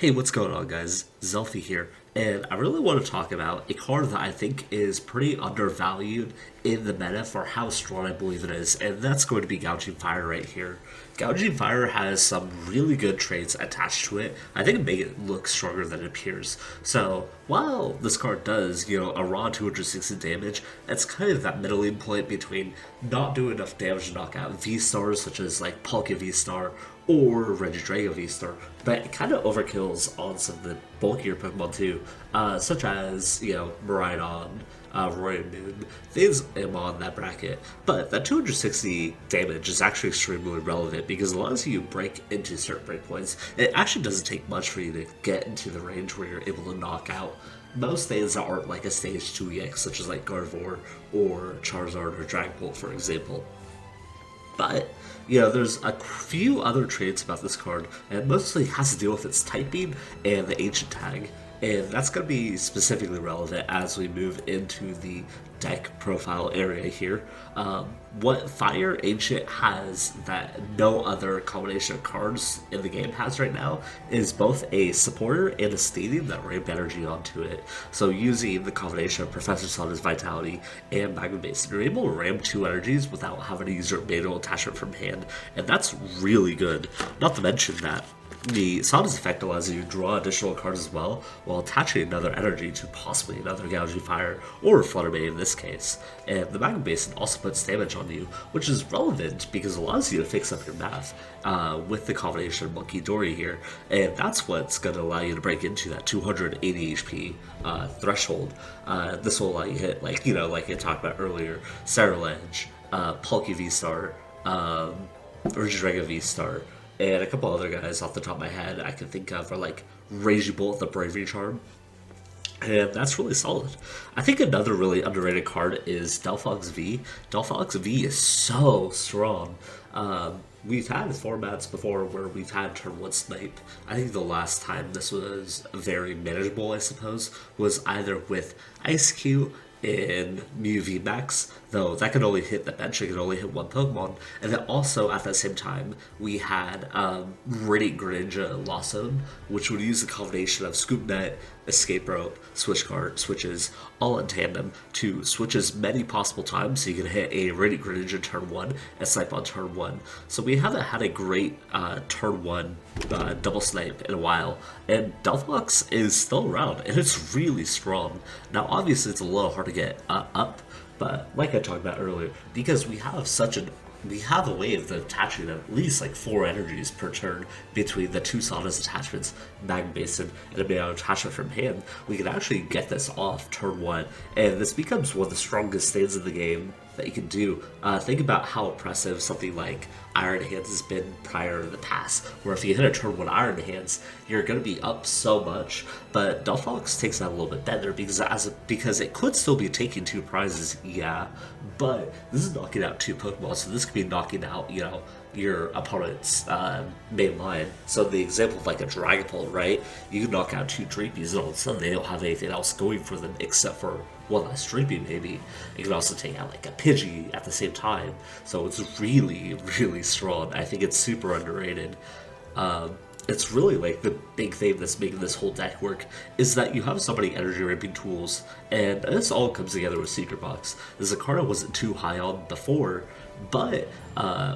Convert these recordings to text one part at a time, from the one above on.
Hey, what's going on, guys? Zelfie here, and I really want to talk about a card that I think is pretty undervalued in the meta for how strong I believe it is, and that's going to be Gouging Fire right here. Gouging Fire has some really good traits attached to it. I think it make it look stronger than it appears. So, while this card does, a raw 260 damage, it's kind of that middling point between not doing enough damage to knock out V-stars, such as like Palkia V-star, or Regidrago V-Star, but it kind of overkills on some of the bulkier Pokemon too, such as, Miraidon, Roy Moon, things am on that bracket. But that 260 damage is actually extremely relevant because as long as you break into certain breakpoints, it actually doesn't take much for you to get into the range where you're able to knock out most things that aren't like a stage 2 EX, such as like Gardevoir or Charizard or Dragapult, for example. But, there's a few other traits about this card, and it mostly has to deal with its typing and the ancient tag. And that's going to be specifically relevant as we move into the deck profile area here. What Fire Ancient has that no other combination of cards in the game has right now is both a supporter and a stadium that ramp energy onto it. So using the combination of Professor Sada's Vitality and Magma Basin, you're able to ram two energies without having to use your manual attachment from hand, and that's really good. Not to mention that the Sada's effect allows you to draw additional cards as well, while attaching another energy to possibly another Gouging Fire, or Flutter Mane in this case. And the Magma Basin also puts damage on you, which is relevant because it allows you to fix up your math with the combination of Munkidori here, and that's what's going to allow you to break into that 280 HP threshold. This will allow you to hit, like I talked about earlier, Ceruledge, Palkia V-Star, Regidrago V-Star, and a couple other guys off the top of my head I can think of are like Raging Bolt, the Bravery Charm, and that's really solid. I think another really underrated card is Delphox V. Delphox V is so strong. We've had formats before where we've had turn 1 snipe. I think the last time this was very manageable, I suppose, was either with Ice Cube in Mew VMAX, though that could only hit the bench, it could only hit one Pokemon. And then also at that same time, we had Radiant Greninja Lawson, which would use a combination of Scoop Net, Escape Rope, Switch Cart, switches, all in tandem to switch as many possible times so you can hit a Radiant Greninja turn 1 and snipe on turn 1. So we haven't had a great turn 1 double snipe in a while, and Delphox is still around, and it's really strong. Now obviously it's a little hard to get up, but like I talked about earlier, because we have a way of attaching at least like 4 energies per turn between the two Sada's attachments, Magma Basin, and a manual attachment from hand, we can actually get this off turn 1, and this becomes one of the strongest things in the game that you can do. Think about how impressive something like Iron Hands has been prior in the past, where if you hit a turn 1 Iron Hands, you're going to be up so much, but Delphox takes that a little bit better because it could still be taking 2 prizes, yeah, but this is knocking out 2 Pokemon, so this could be knocking out, your opponent's main line. So the example of like a Dragapult, right? You can knock out 2 Dreamies and all of a sudden they don't have anything else going for them except for one last Dreamy maybe. You can also take out like a Pidgey at the same time. So it's really, really strong. I think it's super underrated. It's really like the big thing that's making this whole deck work is that you have so many energy ramping tools, and this all comes together with Secret Box. This is a card I wasn't too high on before, but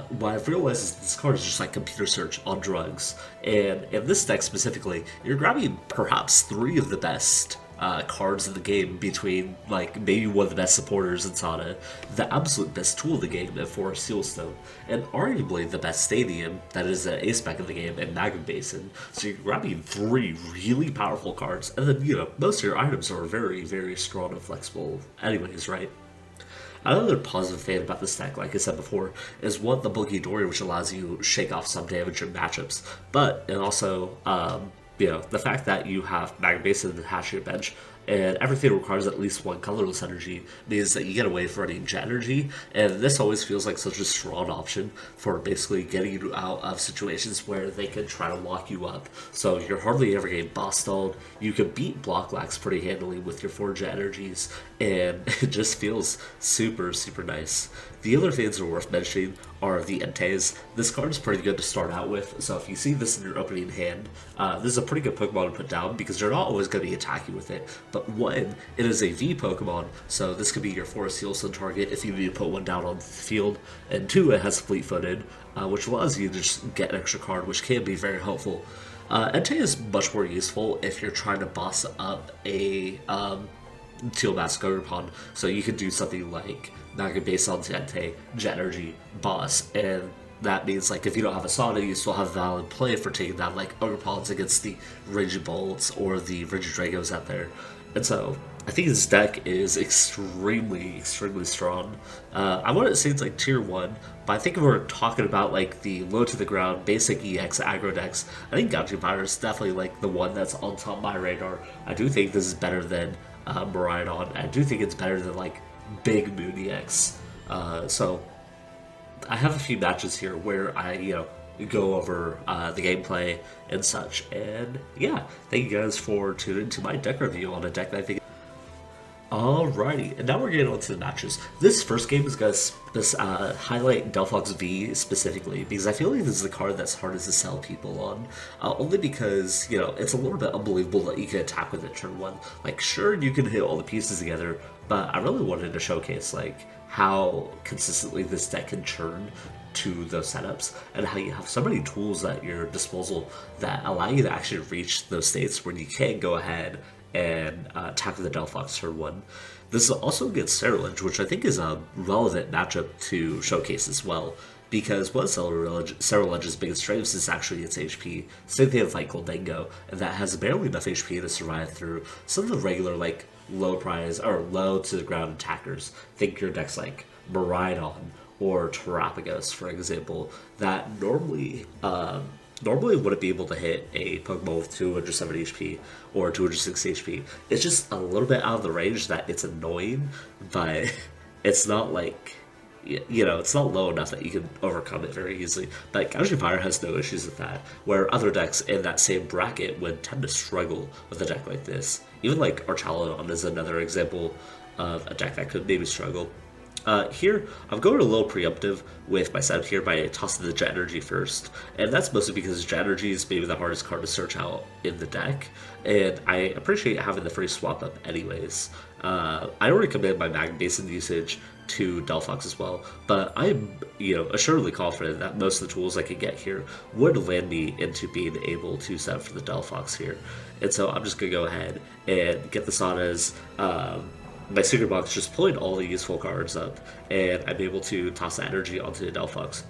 what I've realized is this card is just like computer search on drugs, and in this deck specifically, you're grabbing perhaps 3 of the best cards in the game between like maybe one of the best supporters in Sada, the absolute best tool of the game in Forest Sealstone, and arguably the best stadium that is an ace spec of the game in Magma Basin. So you're grabbing 3 really powerful cards, and then most of your items are very, very strong and flexible anyways, right? Another positive thing about this deck, like I said before, is one, the Munkidori, which allows you to shake off some damage in matchups, but it also the fact that you have Magma Basin attached to your bench and everything requires at least one colorless energy, means that you get away from running jet energy, and this always feels like such a strong option for basically getting you out of situations where they can try to lock you up. So you're hardly ever getting boss stalled, you can beat block lacks pretty handily with your 4 jet energies, and it just feels super, super nice. The other things that are worth mentioning are the Enteis. This card is pretty good to start out with, so if you see this in your opening hand, this is a pretty good Pokemon to put down because they're not always going to be attacking with it. But one, it is a V Pokemon, so this could be your Forest Healstone target if you need to put one down on the field. And two, it has Fleet-Footed, which allows you to just get an extra card, which can be very helpful. Entei is much more useful if you're trying to boss up a Teal Mask Gogurpon, so you could do something like Magma Basin Entei, Jet Energy, Boss, and that means like if you don't have a Sada, you still have valid play for taking down like Ogre against the Rigid Bolts or the Rigid Dragos out there. And so I think this deck is extremely, extremely strong. I wouldn't say it's like tier 1, but I think if we're talking about like the low to the ground, basic EX aggro decks, I think Gouging Fire is definitely like the one that's on top of my radar. I do think this is better than Miraidon. I do think it's better than like Big Moon EX. So I have a few matches here where I, go over the gameplay and such. And yeah, thank you guys for tuning into my deck review on a deck that I think. Alrighty, and now we're getting on to the matches. This first game is going to highlight Delphox V specifically, because I feel like this is a card that's hardest to sell people on, only because, it's a little bit unbelievable that you can attack with it turn 1. Like, sure, you can hit all the pieces together, but I really wanted to showcase, like, how consistently this deck can churn to those setups, and how you have so many tools at your disposal that allow you to actually reach those states where you can go ahead and attack the Delphox turn 1. This also gets Ceruledge, which I think is a relevant matchup to showcase as well, because one of Ceruledge's biggest strengths is actually its HP. Same thing with like Goldengo, and that has barely enough HP to survive through some of the regular like low prize or low to the ground attackers. Think your decks like Miraidon or Terapagos, for example, that normally wouldn't be able to hit a Pokemon with 207 HP or 206 HP. It's just a little bit out of the range that it's annoying, but it's not like, it's not low enough that you can overcome it very easily. But Gouging Fire has no issues with that, where other decks in that same bracket would tend to struggle with a deck like this. Even like Archaludon is another example of a deck that could maybe struggle. Here, I'm going a little preemptive with my setup here by tossing the Jet Energy first, and that's mostly because Jet Energy is maybe the hardest card to search out in the deck, and I appreciate having the free swap up anyways. I don't recommend my Magma Basin usage to Delphox as well, but I'm, assuredly confident that most of the tools I can get here would land me into being able to set up for the Delphox here. And so I'm just going to go ahead and get the Sadas, my Secret Box, just pulling all the useful cards up, and I'm able to toss the energy onto the Delphox.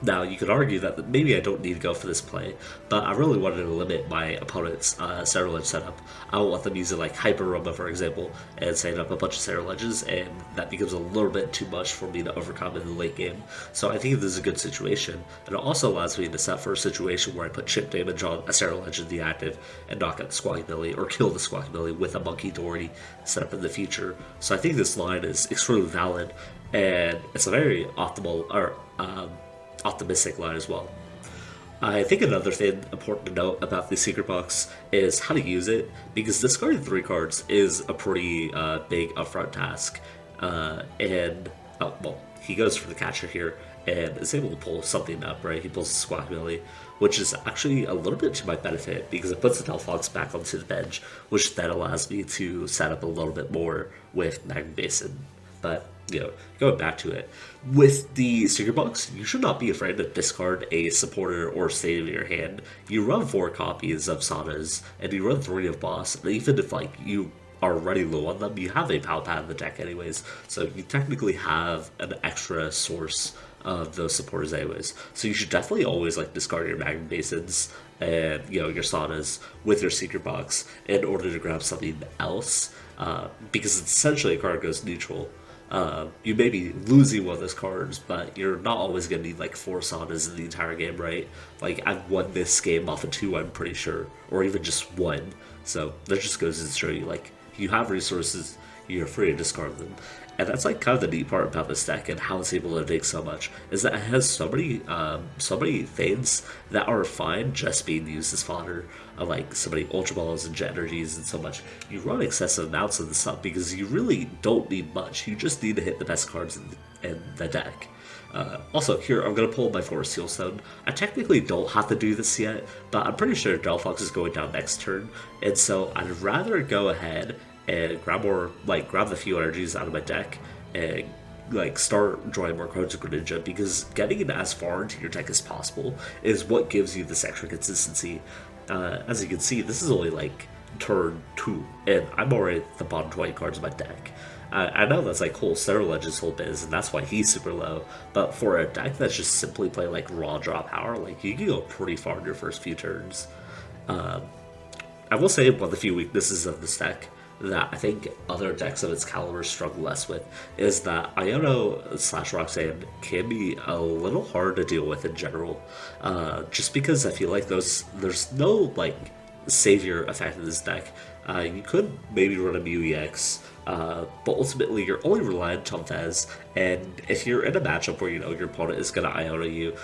Now, you could argue that maybe I don't need to go for this play, but I really wanted to limit my opponent's Ceruledge setup. I don't want them using like Hyper Roma, for example, and setting up a bunch of Ceruledges, and that becomes a little bit too much for me to overcome in the late game. So I think this is a good situation, and it also allows me to set for a situation where I put chip damage on a Ceruledge in the active and knock out the Squawkabilly, or kill the Squawkabilly with a Munkidori set up in the future. So I think this line is extremely valid, and it's a very optimistic line as well. I think another thing important to note about the Secret Box is how to use it, because discarding 3 cards is a pretty big upfront task. He goes for the catcher here and is able to pull something up, right? He pulls the Squawkabilly, which is actually a little bit to my benefit because it puts the Delphox back onto the bench, which then allows me to set up a little bit more with Magma Basin. But, going back to it, with the Secret Box, you should not be afraid to discard a supporter or state in your hand. You run 4 copies of Sadas, and you run 3 of Boss, and even if, you are already low on them, you have a Pal Pad in the deck anyways, so you technically have an extra source of those supporters anyways. So you should definitely always, discard your Magma Basins and, your Sadas with your Secret Box in order to grab something else, because it's essentially a card goes neutral. You may be losing one of those cards, but you're not always going to need 4 Sadas in the entire game, right? I've won this game off of 2, I'm pretty sure, or even just 1. So that just goes to show you, you have resources, you're free to discard them. And that's like kind of the neat part about this deck and how it's able to dig so much, is that it has so many things that are fine just being used as fodder, like so many Ultra Balls and Jet Energies and so much. You run excessive amounts of this stuff because you really don't need much. You just need to hit the best cards in the deck. Also, here, I'm going to pull my Forest Seal Stone. I technically don't have to do this yet, but I'm pretty sure Delphox is going down next turn, and so I'd rather go ahead and grab the few energies out of my deck and start drawing more cards of Greninja, because getting it as far into your deck as possible is what gives you this extra consistency. As you can see, this is only turn 2, and I'm already at the bottom 20 cards of my deck. I know that's whole Center Legend's whole biz, and that's why he's super low, but for a deck that's just simply playing raw draw power, you can go pretty far in your first few turns. I will say one of the few weaknesses of this deck that I think other decks of its caliber struggle less with is that Iono/Roxanne can be a little hard to deal with in general, just because I feel like there's no savior effect in this deck. You could maybe run a Mew EX, but ultimately you're only reliant on Fez, and if you're in a matchup where your opponent is going to Iona you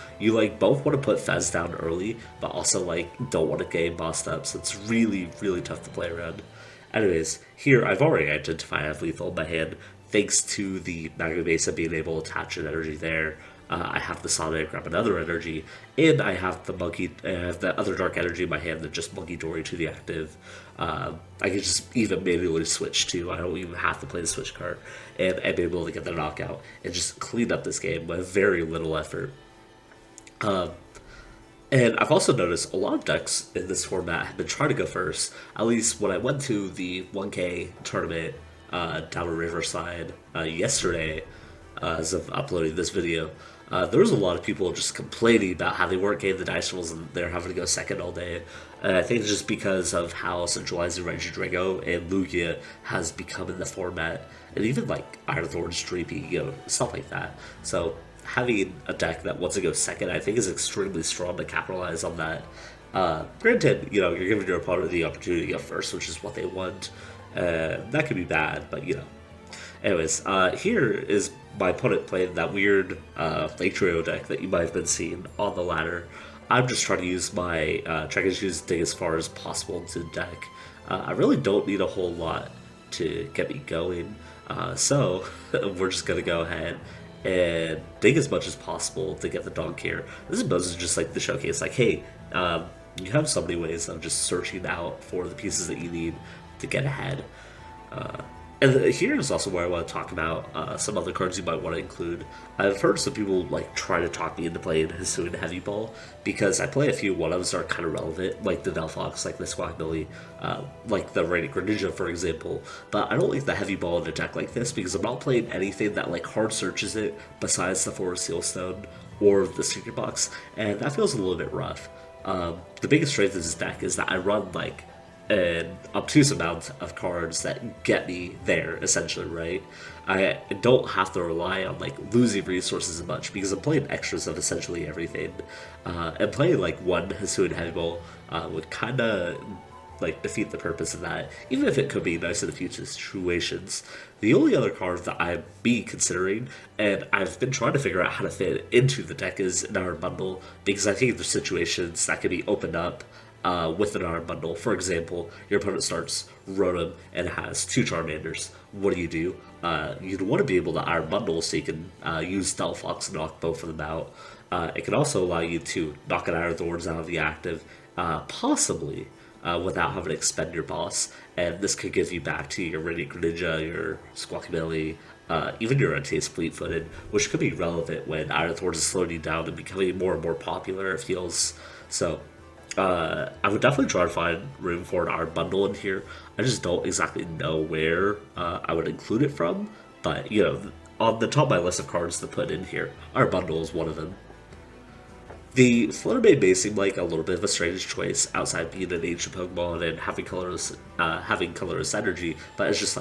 both want to put Fez down early, but also don't want to game bossed up, so it's really, really tough to play around. Anyways, here I've already identified I have lethal in my hand, thanks to the Magma Basin being able to attach an energy there. I have the Sada to grab another energy, and I have the other dark energy in my hand that just Munkidori to the active. I can just even manually switch to, I don't even have to play the switch card, and I'm able to get the knockout and just clean up this game with very little effort. And I've also noticed a lot of decks in this format have been trying to go first. At least when I went to the 1K tournament down at Riverside yesterday, as of uploading this video, there was a lot of people just complaining about how they weren't getting the dice rolls and they're having to go second all day. And I think it's just because of how centralized Regidrago and Lugia has become in the format, and even Iron Thorns, Dreepy, stuff like that. So having a deck that wants to go second, I think, is extremely strong to capitalize on that. Granted, you're giving your opponent the opportunity to go first, which is what they want. That could be bad, but Anyways, here is my opponent playing that weird Lake Trio deck that you might have been seeing on the ladder. I'm just trying to use my Trekking Shoes to dig as far as possible into the deck. I really don't need a whole lot to get me going, so we're just going to go ahead and dig as much as possible to get the donk here. This is mostly just the showcase, hey, you have so many ways of just searching out for the pieces that you need to get ahead. And here is also where I want to talk about some other cards you might want to include. I've heard some people try to talk me into playing Hisuian Heavy Ball, because I play a few one-ofs that are kind of relevant, like the Delphox, the Squawkabilly, the Radiant Greninja, for example. But I don't like the Heavy Ball in a deck like this, because I'm not playing anything that hard searches it besides the Forest Seal Stone or the Secret Box, and that feels a little bit rough. The biggest strength of this deck is that I run an obtuse amount of cards that get me there, essentially, right? I don't have to rely on losing resources as much, because I'm playing extras of essentially everything. And playing one Hisuian Heavy Ball would kind of defeat the purpose of that, even if it could be nice in a few situations. The only other card that I'd be considering, and I've been trying to figure out how to fit into the deck, is an Iron Bundle, because I think there's situations that can be opened up with an Iron Bundle. For example, your opponent starts Rotom and has 2 Charmanders. What do? You'd want to be able to Iron Bundle so you can use Delphox and knock both of them out. It can also allow you to knock an Iron Thorns out of the active, possibly without having to expend your boss, and this could give you back to your Radiant Greninja, your Squawkabilly, even your Entei's Fleet-Footed, which could be relevant when Iron Thorns is slowing you down and becoming more and more popular, it feels. So I would definitely try to find room for an Iron Bundle in here. I just don't exactly know where I would include it from, but on the top of my list of cards to put in here, Iron Bundle is one of them. The Flutter Mane may seem like a little bit of a strange choice outside being an ancient Pokemon and having colorless energy, but it's just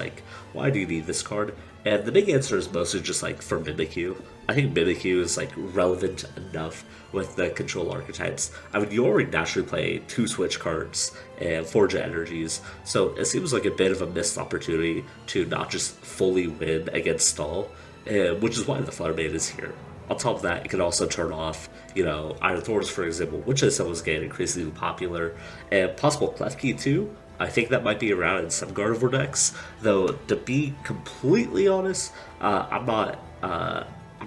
why do you need this card? And the big answer is mostly just like for Mimikyu. I think Mimikyu is like relevant enough with the control archetypes. I mean, you already naturally play 2 Switch cards and 4 Jet Energies, so it seems like a bit of a missed opportunity to not just fully win against Stall, which is why the Flutter Mane is here. On top of that, it can also turn off, Iron Thorns, for example, which is someone's getting increasingly popular, and possible Klefki too. I think that might be around in some Gardevoir decks, though to be completely honest, I'm not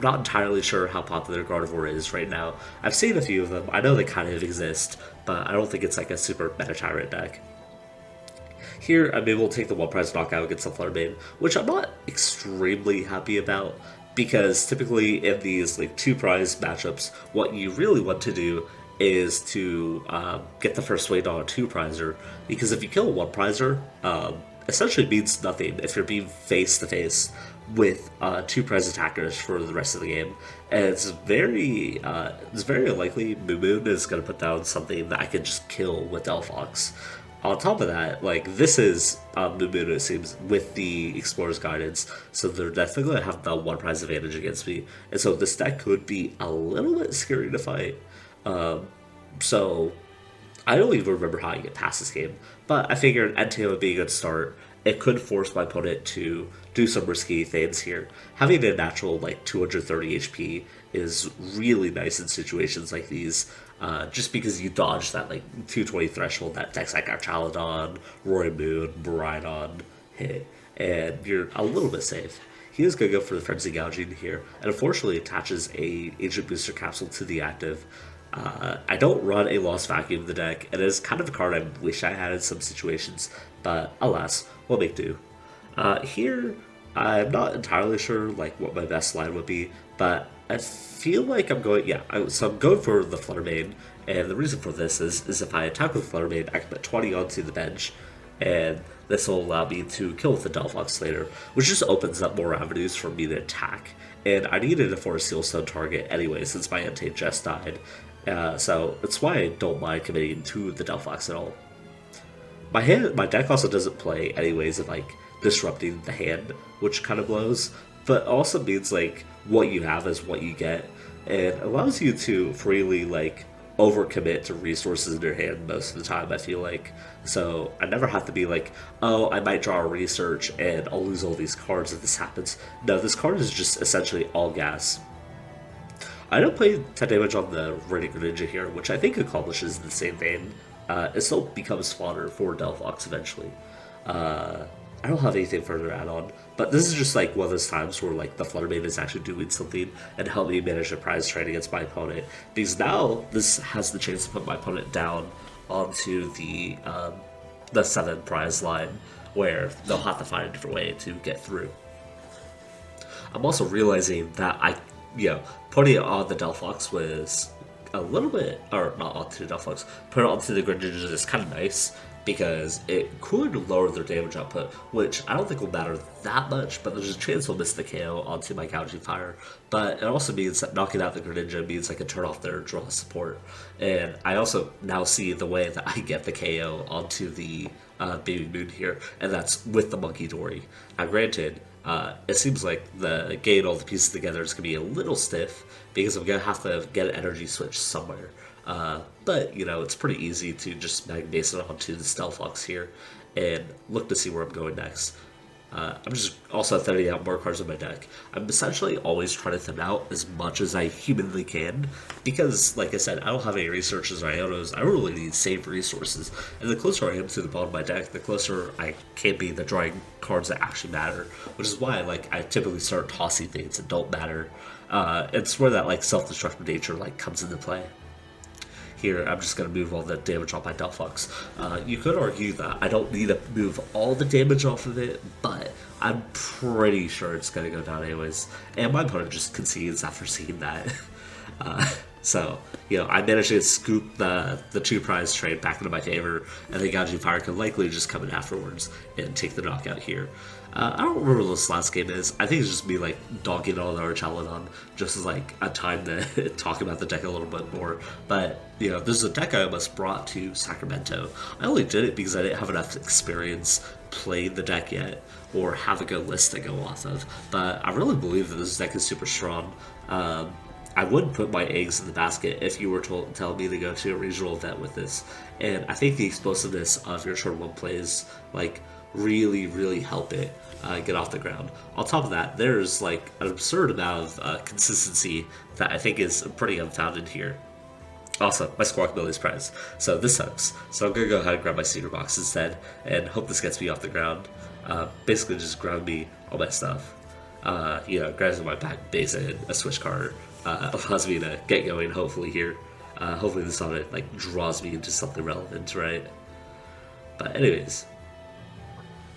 entirely sure how popular Gardevoir is right now. I've seen a few of them, I know they kind of exist, but I don't think it's like a super meta Tyrant deck. Here, I'm able to take the 1-prize knockout against the Flutter Mane, which I'm not extremely happy about, because typically in these like 2-prize matchups, what you really want to do is to get the first weight on a 2-prizer, because if you kill a 1-prizer, essentially means nothing if you're being face-to-face with 2-prize attackers for the rest of the game. And it's very unlikely Moo Moon is going to put down something that I can just kill with Delphox. On top of that, like, this is Moo Moon, it seems, with the Explorer's Guidance, so they're definitely going to have the 1-prize advantage against me, and so this deck could be a little bit scary to fight. So I don't even remember how I get past this game, but I figured Entei would be a good start. It could force my opponent to do some risky things here. Having a natural like 230 HP is really nice in situations like these, just because you dodge that like 220 threshold that decks like Archaludon, Roaring Moon, Miraidon hit, and you're a little bit safe. He is going to go for the Frenzy Gouging here, and unfortunately attaches a Agent Booster Capsule to the active. I don't run a Lost Vacuum in the deck, and it is kind of a card I wish I had in some situations, but alas, we'll make do. Here, I'm not entirely sure like what my best line would be, but I feel like I'm going, so I'm going for the Flutter Mane, and the reason for this is if I attack with Flutter Mane, I can put 20 onto the bench, and this will allow me to kill with the Delphox later, which just opens up more avenues for me to attack. And I needed it for a Sealstone target anyway, since my Entei just died. So that's why I don't mind committing to the Delphox at all. My deck also doesn't play anyways of like disrupting the hand, which kind of blows, but also means like what you have is what you get, and allows you to freely like overcommit to resources in your hand most of the time, I feel like. So I never have to be like, oh, I might draw a research and I'll lose all these cards if this happens. No, this card is just essentially all gas. I don't play 10 damage on the Radiant Greninja here, which I think accomplishes the same thing. It still becomes fodder for Delphox eventually. I don't have anything further to add on, but this is just like one of those times where like the Flutter Mane is actually doing something and help me manage the prize trade against my opponent, because now this has the chance to put my opponent down onto the 7 prize line, where they'll have to find a different way to get through. I'm also realizing that putting it on the Delphox was a little bit, or not onto the Delphox, put it onto the Greninja is kind of nice, because it could lower their damage output, which I don't think will matter that much, but there's a chance we'll miss the KO onto my Gouging Fire. But it also means that knocking out the Greninja means I can turn off their draw support. And I also now see the way that I get the KO onto the Baby Moon here, and that's with the Munkidori. Now granted, it seems like the getting all the pieces together is going to be a little stiff, because I'm going to have to get an energy switch somewhere. But, it's pretty easy to just Magma Basin onto the Delphox here and look to see where I'm going next. I'm just also thinning out more cards in my deck. I'm essentially always trying to thin out as much as I humanly can, because, like I said, I don't have any researches or Ionos. I really need save resources, and the closer I am to the bottom of my deck, the closer I can be to drawing cards that actually matter, which is why I typically start tossing things that don't matter. It's where that self-destructive nature comes into play. Here, I'm just going to move all the damage off my Delphox. You could argue that I don't need to move all the damage off of it, but I'm pretty sure it's going to go down anyways. And my opponent just concedes after seeing that. So, I managed to scoop the 2 prize trade back into my favor, and the Gouging Fire could likely just come in afterwards and take the knockout here. I don't remember what this last game is. I think it's just me dogging on the Archaludon, just as a time to talk about the deck a little bit more. But this is a deck I almost brought to Sacramento. I only did it because I didn't have enough experience played the deck yet or have a good list to go off of. But I really believe that this deck is super strong. I would put my eggs in the basket if you were to tell me to go to a regional event with this. And I think the explosiveness of your turn 1 plays like really help it get off the ground. On top of that, there's like an absurd amount of consistency that I think is pretty unfounded here. Also, my Squawkabilly is prize, so this sucks. So I'm gonna go ahead and grab my Secret Box instead, and hope this gets me off the ground. Basically just ground me all my stuff. Grabs my back base and a Switch Cart allows me to get going, hopefully here. Hopefully this on it like draws me into something relevant, right? But anyways,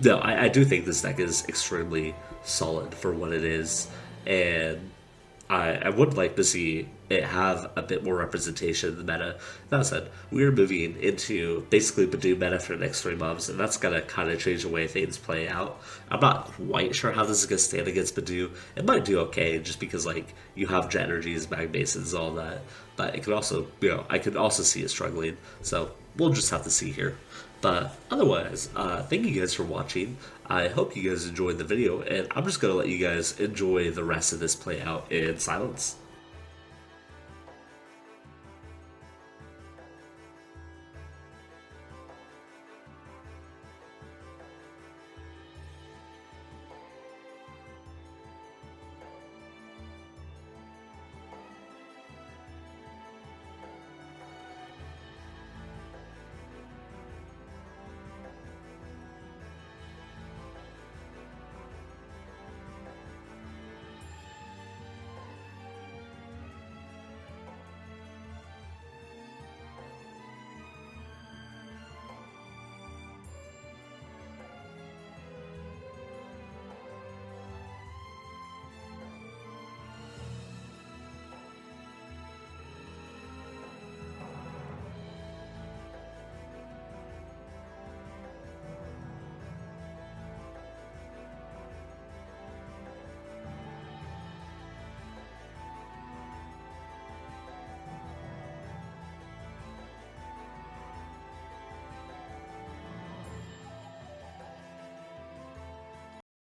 no, I do think this deck is extremely solid for what it is, and I would like to see it have a bit more representation in the meta. That said, we're moving into basically Badoo meta for the next 3 months, and that's going to kind of change the way things play out. I'm not quite sure how this is going to stand against Badoo. It might do okay, just because like you have Jet Energies, Magma Basins, all that. But it could also, I could also see it struggling. So we'll just have to see here. But otherwise, thank you guys for watching. I hope you guys enjoyed the video, and I'm just going to let you guys enjoy the rest of this play out in silence.